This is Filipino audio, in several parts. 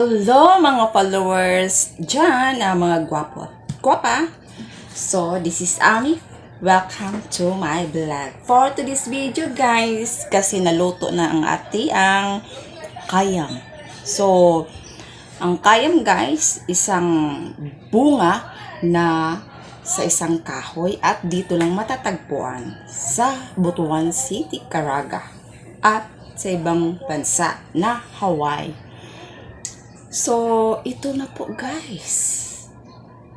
Hello mga followers dyan, mga gwapo at gwapa. So, this is Ami. Welcome to my vlog. For today's video guys, kasi naluto na ang ang kayam. So, ang kayam guys, isang bunga na sa isang kahoy at dito lang matatagpuan sa Butuan City, Caraga at sa ibang bansa na Hawaii. So, ito na po guys.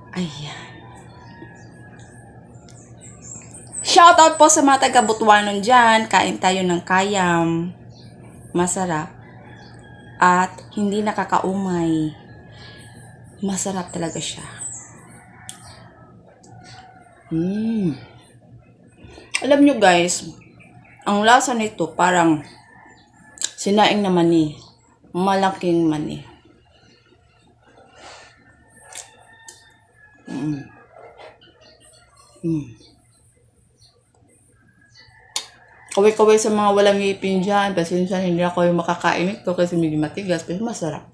Ayan. Shoutout po sa mga taga-Butuanon dyan. Kain tayo ng kayam. Masarap. At hindi nakakaumay. Masarap talaga siya. Alam nyo guys, ang lasa nito parang sinaing na mani. Malaking mani. Kaway-kaway sa mga walang ngipin dyan. Pasensya, hindi ako yung makakain ito kasi medyo matigas. Pero masarap.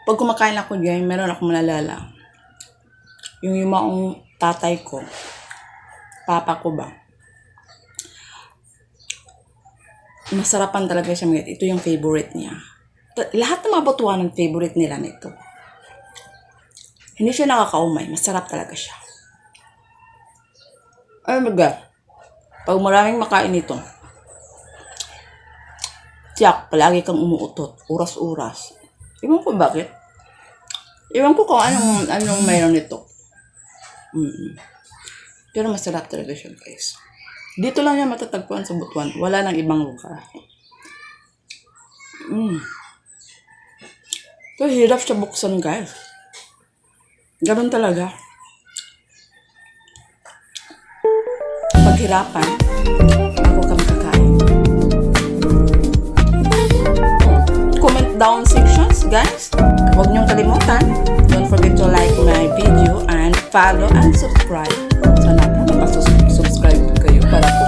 Pag kumakain ako dyan, meron akong malalala. Yung maong tatay ko. Papa ko ba? Masarapan talaga siya. Ito yung favorite niya. Lahat ng mga Butuanon ng favorite nila nito. Hindi siya nakakaumay. Masarap talaga siya. Ay my God. Pag maraming makain ito, tiyak, palagi kang umuutot. Oras-oras. Iwan ko bakit. Iwan ko kung anong mayroon nito. Pero masarap talaga siya guys. Dito lang niya matatagpuan sa Butuan. Wala nang ibang lugar. So, hirap siya buksan guys. Ganun talaga. Paghirapan, ako kami kakain. Comment down sections guys. Huwag niyong kalimutan. Don't forget to like my video and follow and subscribe. Sana po makasubscribe kayo para